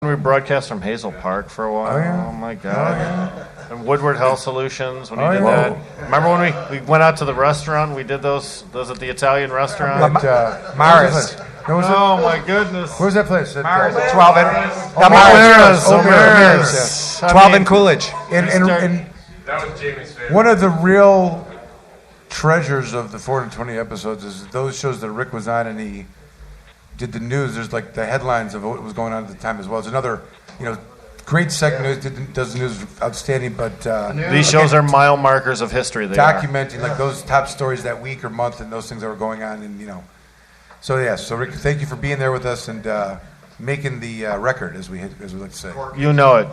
We broadcast from Hazel Park for a while. Oh, yeah? Oh my God. And Woodward Health Solutions when we did yeah. that. Remember when we went out to the restaurant? We did those at the Italian restaurant. Maris. Oh my goodness. Where's that place? 12 and Maris. 12 and Coolidge. And That was Jamie's favorite. one of the real treasures of the 420 episodes is those shows that Rick was on and he did the news. There's like the headlines of what was going on at the time as well. It's another, great segment. Does the news outstanding, but These shows are mile markers of history. They are. documenting like those top stories that week or month and those things that were going on, and So So Rick, thank you for being there with us and making the record, as we like to say. You know it.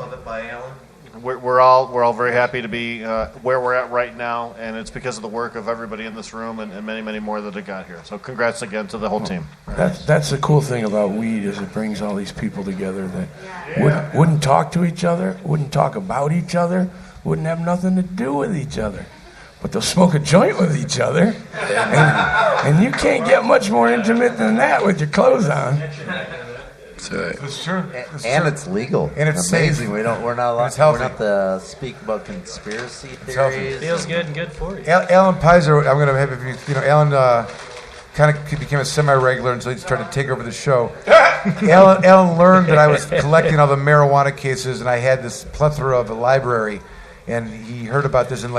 We're all very happy to be where we're at right now, and it's because of the work of everybody in this room and many, many more that have got here. So congrats again to the whole team. That's the cool thing about weed is it brings all these people together that wouldn't talk to each other, wouldn't talk about each other, wouldn't have nothing to do with each other. But they'll smoke a joint with each other, and you can't get much more intimate than that with your clothes on. It's true. And it's legal. And it's amazing. safe. We're not allowed. It's healthy. We're not to speak about conspiracy theories. Feels good and good for you. Alan Pizer, I'm going to have Alan kind of became a semi-regular until he started to take over the show. Alan learned that I was collecting all the marijuana cases, and I had this plethora of a library, and he heard about this and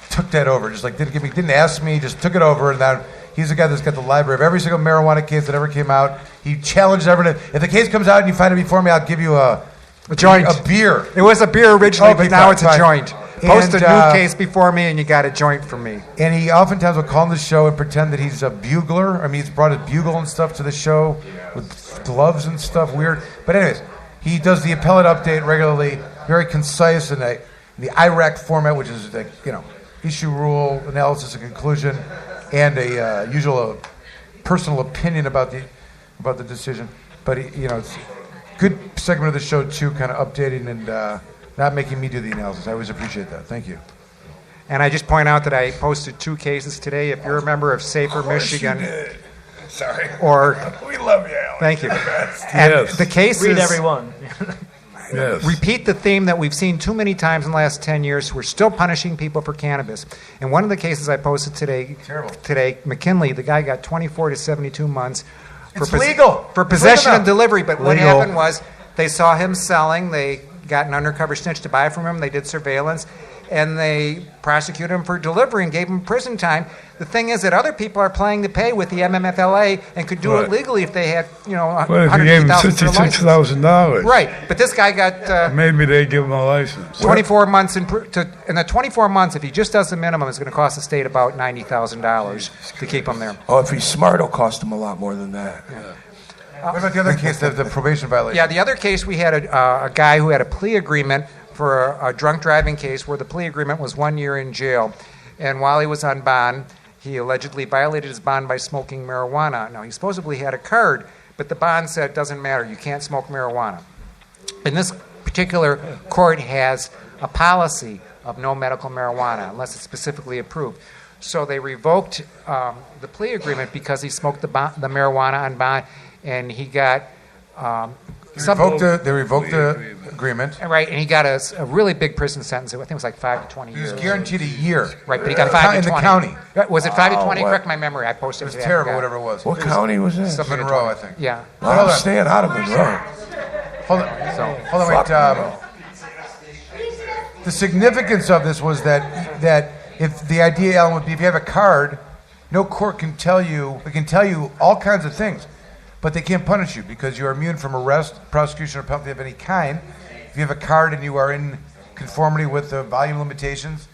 took that over. Just didn't ask me, just took it over, and now he's the guy that's got the library of every single marijuana case that ever came out. He challenged everyone. If the case comes out and you find it before me, I'll give you a joint. A beer. It was a beer originally, Okay, but now it's a fine. joint. Post a And, new case before me, and you got a joint from me. And he oftentimes will call on the show and pretend that he's a bugler. I mean, he's brought a bugle and stuff to the show with gloves and stuff. Weird. But anyways, he does the appellate update regularly, very concise in the IRAC format, which is issue, rule, analysis, and conclusion, and a usual personal opinion about the decision. But it's a good segment of the show too, kind of updating and not making me do the analysis. I always appreciate that. Thank you. And I just point out that I posted 2 cases today. If you're a member of Safer Michigan, Sorry. or We love you, Alan. thank you. Yes. And the cases Read everyone. Yes. repeat the theme that we've seen too many times in the last 10 years. We're still punishing people for cannabis. And one of the cases I posted today, McKinley, the guy got 24 to 72 months. It's legal. For It's possession legal and delivery. But what Legal. happened was they saw him selling. They got an undercover snitch to buy from him. They did surveillance. And they prosecuted him for delivery and gave him prison time. The thing is that other people are playing to pay with the MMFLA and could do it legally if they had, Well, if you gave him $66,000. Right, but this guy got Maybe they give him a license. 24 months in the 24 months. If he just does the minimum, it's going to cost the state about $90,000 to keep him there. Oh, if he's smart, it'll cost him a lot more than that. What about the other case, the probation violation? Yeah, the other case, we had a guy who had a plea agreement for a drunk driving case where the plea agreement was 1 year in jail. And while he was on bond, he allegedly violated his bond by smoking marijuana. Now, he supposedly had a card, but the bond said, doesn't matter, you can't smoke marijuana. And this particular court has a policy of no medical marijuana unless it's specifically approved. So they revoked the plea agreement because he smoked the marijuana on bond, and he got... They revoked the agreement. Right, and he got a really big prison sentence. I think it was like 5 to 20 years. He was guaranteed a year. Right, but he got 5 to 20. In the county. Was it 5 to 20? what? Correct my memory. I posted It was today. terrible, whatever it was. What county was that? Something to Monroe, 20. I think. Yeah. I'm staying out of Monroe. Hold on, wait. The significance of this was that if the idea, Alan, would be if you have a card, no court can tell you. It can tell you all kinds of things, but they can't punish you because you are immune from arrest, prosecution, or penalty of any kind. If you have a card and you are in conformity with the volume limitations,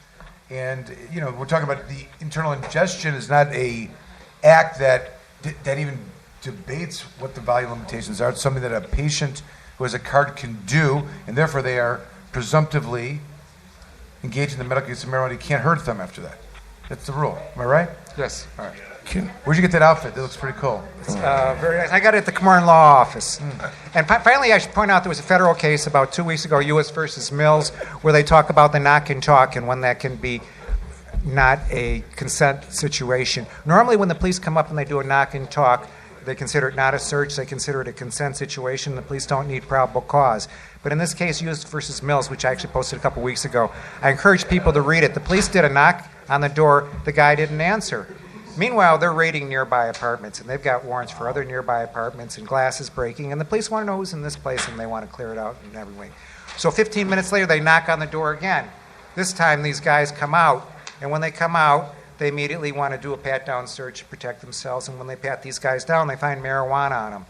and we're talking about the internal ingestion is not a act that even debates what the volume limitations are. It's something that a patient who has a card can do, and therefore they are presumptively engaged in the medical use of marijuana. You can't hurt them after that. That's the rule. Am I right? Yes. All right. Where'd you get that outfit? That looks pretty cool. Very nice. I got it at the Camarn Law Office. And finally, I should point out there was a federal case about 2 weeks ago, U.S. versus Mills, where they talk about the knock and talk and when that can be not a consent situation. Normally, when the police come up and they do a knock and talk, They consider it not a search. They consider it a consent situation. The police don't need probable cause. But in this case, U.S. versus Mills, which I actually posted a couple weeks ago, I encourage people to read it. The police did a knock on the door. The guy didn't answer. Meanwhile, they're raiding nearby apartments, and they've got warrants for other nearby apartments and glass is breaking, and the police want to know who's in this place, and they want to clear it out in every way. So 15 minutes later, they knock on the door again. This time, these guys come out, and when they come out, they immediately want to do a pat-down search to protect themselves, and when they pat these guys down, they find marijuana on them.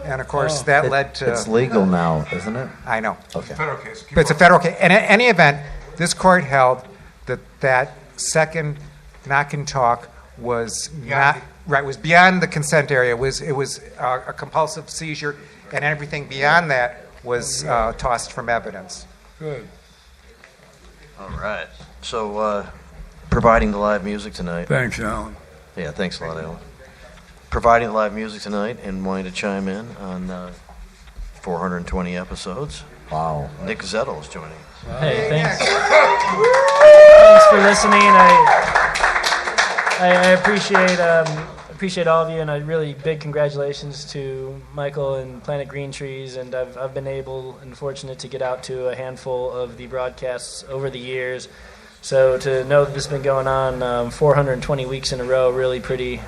And, of course, that led to... It's legal now, isn't it? I know. Okay. Federal case. But it's a federal case. And in any event, this court held that second knock and talk was was beyond the consent area. It was a compulsive seizure, and everything beyond that was tossed from evidence. Good. All right. So, providing the live music tonight. Thanks, Alan. Yeah, thanks a lot, Alan. Providing the live music tonight and wanting to chime in on 420 episodes. Wow. Nick Zettel is joining us. Hey, thanks. Thanks for listening. I appreciate all of you, and a really big congratulations to Michael and Planet Green Trees. And I've been able and fortunate to get out to a handful of the broadcasts over the years. So to know that this has been going on 420 weeks in a row, really pretty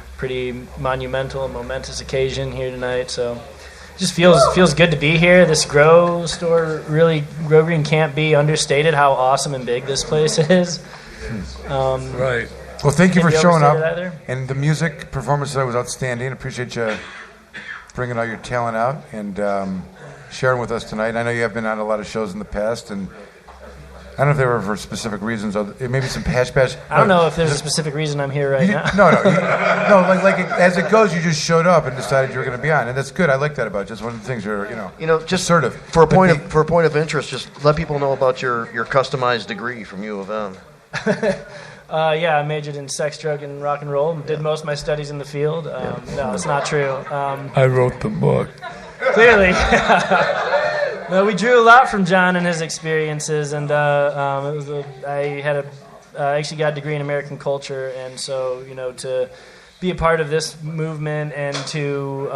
monumental, momentous occasion here tonight. So it just feels good to be here. This Grow store, really, Grow Green can't be understated how awesome and big this place is. Right. Well, thank you for showing up. Either? And the music performance today was outstanding. Appreciate you bringing all your talent out and sharing with us tonight. I know you have been on a lot of shows in the past, and I don't know if they were for specific reasons. Or maybe some hash bash. I don't know if there's a specific reason I'm here right now. No. Like as it goes, you just showed up and decided you were going to be on, and that's good. I like that about you. Just one of the things you're, just assertive. For a point of interest, just let people know about your customized degree from U of M. Yeah, I majored in sex, drug, and rock and roll. Did most of my studies in the field. No, it's not true. I wrote the book. Clearly. No, we drew a lot from John and his experiences, and I actually got a degree in American culture, and so to be a part of this movement and to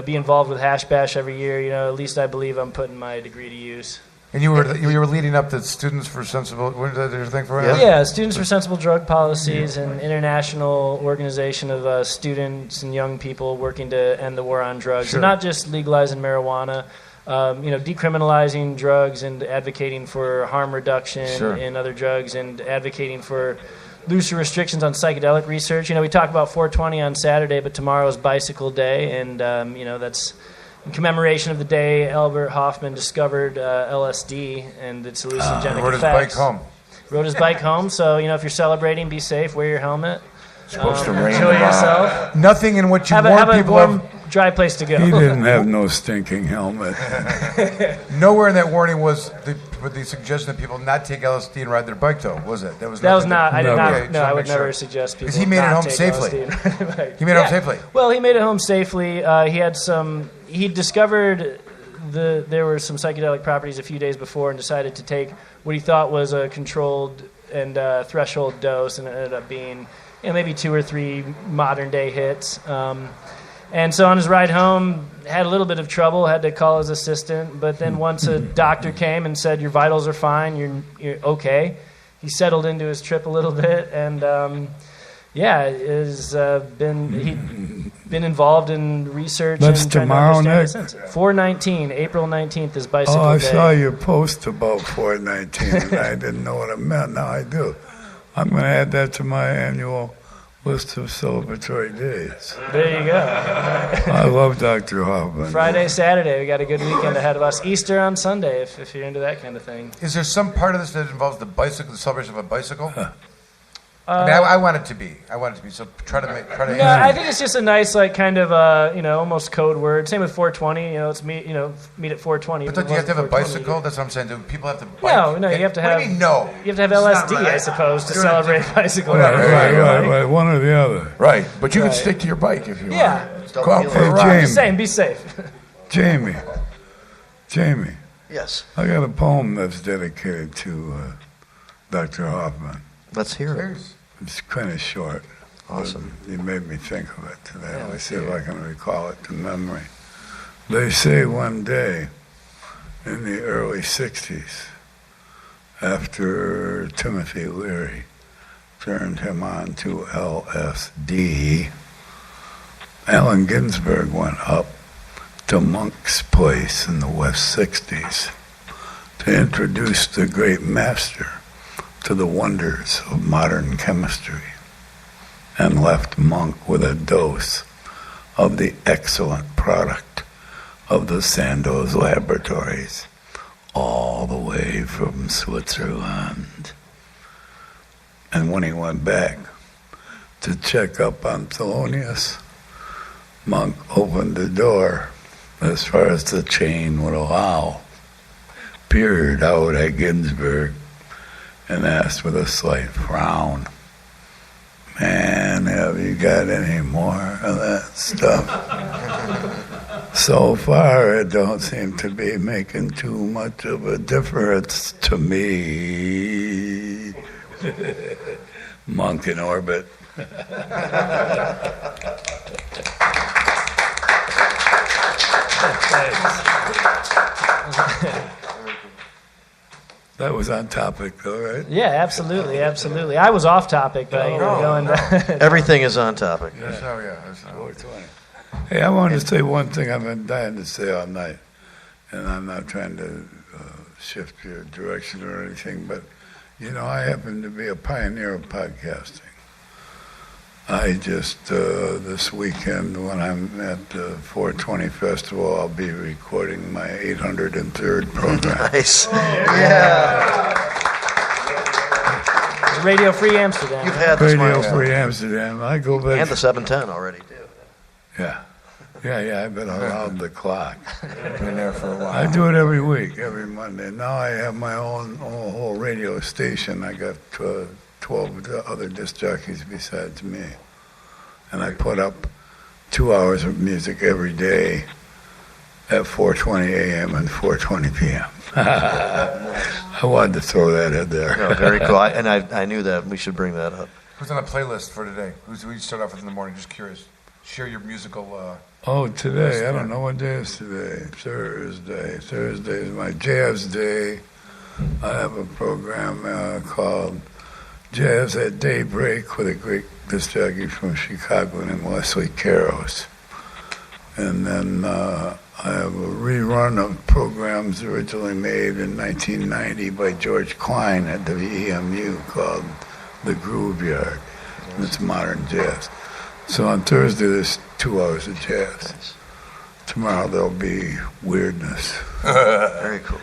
be involved with Hash Bash every year, at least I believe I'm putting my degree to use. And you were leading up the Students for Sensible. What is that your thing for? Yeah, Students for Sensible Drug Policies, an international organization of students and young people working to end the war on drugs, Sure. and not just legalizing marijuana. Decriminalizing drugs and advocating for harm reduction Sure. in other drugs and advocating for looser restrictions on psychedelic research. We talk about 420 on Saturday, but tomorrow is Bicycle Day, and that's in commemoration of the day Albert Hoffman discovered LSD and its hallucinogenic Rode his effects. bike home. Rode his bike home, so if you're celebrating, be safe, wear your helmet. Supposed to rain Enjoy tomorrow. yourself. Nothing in what you Have warn a people warm, of. dry place to go. He didn't have no stinking helmet. Nowhere in that warning was the suggestion that people not take LSD and ride their bike, though, was it? That was not. I did Never. not. Okay, No, so I would make sure. never suggest people. Because he made it not home take safely. LSD. Right. He made it home safely. Well, he made it home safely. He discovered there were some psychedelic properties a few days before, and decided to take what he thought was a controlled and threshold dose, and it ended up being maybe 2 or 3 modern day hits. And so on his ride home, had a little bit of trouble, had to call his assistant. But then once a doctor came and said, your vitals are fine, you're okay, he settled into his trip a little bit. And, he's been involved in research. That's and trying to tomorrow, understand Nick? it since. 4/19, April 19th is Bicycle Oh, I Day. saw your post about 419, and I didn't know what it meant. Now I do. I'm going to add that to my annual list of celebratory days. There you go. I love Dr. Hoffman. Friday, Saturday, we got a good weekend ahead of us. Easter on Sunday, if you're into that kind of thing. Is there some part of this that involves the celebration of a bicycle? I want it to be. So try to. No, I think it's just a nice, kind of, almost code word. Same with 420. It's meet at 420. But don't you have to have a bicycle? That's what I'm saying. Do people have to bike? No, you have to have. What do you mean, no? You have to have It's not LSD, right. I suppose, to You're not celebrate different. bicycle. Right. One or the other. Right, but you can Right. stick to your bike if you Yeah. want. Go out for Hey, a ride. James. Same, be safe. Jamie, Yes. I got a poem that's dedicated to Dr. Hoffman. Let's hear it. It's kind of short. Awesome. You made me think of it today. Let me see if I can recall it to memory. They say one day in the early 60s, after Timothy Leary turned him on to LSD, Allen Ginsberg went up to Monk's place in the West 60s to introduce the great master to the wonders of modern chemistry, and left Monk with a dose of the excellent product of the Sandoz laboratories, all the way from Switzerland. And when he went back to check up on Thelonious, Monk opened the door as far as the chain would allow, peered out at Ginsberg, and asked with a slight frown, "Man, have you got any more of that stuff?" So far, it don't seem to be making too much of a difference to me. Monk in orbit. That was on topic, though, right? Yeah, absolutely, absolutely. I was off topic, but you were going back. Everything is on topic. That's how, yeah. That's how. 420. Hey, I wanted to say one thing I've been dying to say all night, and I'm not trying to shift your direction or anything, but, you know, I happen to be a pioneer of podcasting. I just, this weekend, when I'm at the 420 Festival, I'll be recording my 803rd program. Nice. Radio Free Amsterdam. You've had the Radio Smile Free Amsterdam. I go back. and the 710 already, too. Yeah. I've been around the clock. Been there for a while. I do it every week, every Monday. Now I have my own whole radio station. I got 12 other disc jockeys besides me. And I put up 2 hours of music every day at 4:20 a.m. and 4:20 p.m. I wanted to throw that in there. No, very cool. I knew that. We should bring that up. Who's on the playlist for today? Who you start off with in the morning? Just curious. Share your musical. Oh, today, I don't know what day is today. Thursday. Thursday is my jazz day. I have a program called Jazz at Daybreak with a great disc jockey from Chicago named Leslie Caros. And then I have a rerun of programs originally made in 1990 by George Klein at WEMU called The Groove Yard. It's modern jazz. So on Thursday, there's 2 hours of jazz. Tomorrow, there'll be weirdness. Very cool.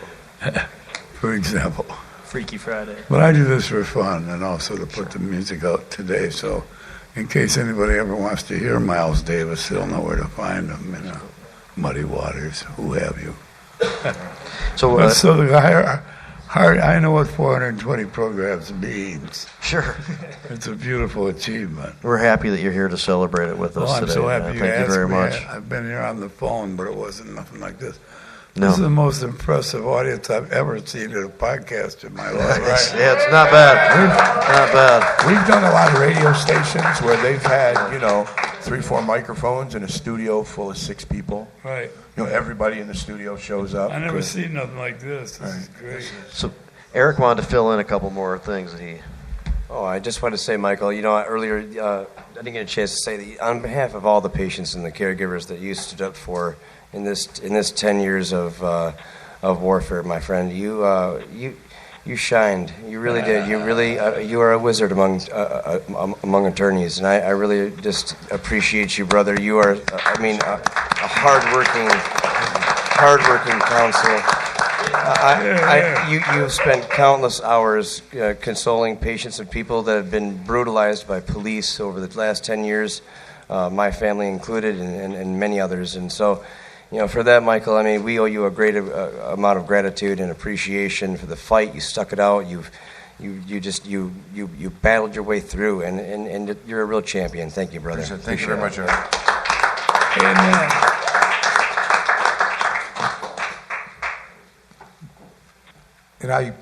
For example. Freaky Friday. But I do this for fun and also to put the music out today. So in case anybody ever wants to hear Miles Davis, they'll know where to find him. You know, Muddy Waters, who have you. So, I know what 420 programs means. Sure. It's a beautiful achievement. We're happy that you're here to celebrate it with us I'm today. so happy you Thank you asked very me. much. I've been here on the phone, but it wasn't nothing like this. No. This is the most impressive audience I've ever seen at a podcast in my life. Right. Yeah, it's not bad. Not bad. We've done a lot of radio stations where they've had, 3-4 microphones in a studio full of 6 people. Right. Everybody in the studio shows up. I never seen nothing like this. This is great. So Eric wanted to fill in a couple more things that he... Oh, I just wanted to say, Michael, earlier I didn't get a chance to say that on behalf of all the patients and the caregivers that you stood up for in this 10 years of warfare, my friend, you shined. You really did. You are a wizard among attorneys, and I really just appreciate you, brother. You are, a hardworking counsel. You've spent countless hours consoling patients and people that have been brutalized by police over the last 10 years, my family included, and many others. And so, for that, Michael, we owe you a great amount of gratitude and appreciation for the fight. You stuck it out. You battled your way through, and you're a real champion. Thank you, brother. Thank you very much, Eric. Amen. And I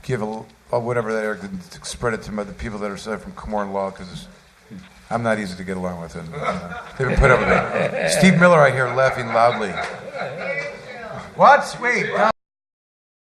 give whatever that Eric did, spread it to the people that are from Comor Law because I'm not easy to get along with, and they've been put up with it. Steve Miller, I hear, laughing loudly. They've been put up with it. Steve Miller, I hear, laughing loudly. What? Wait.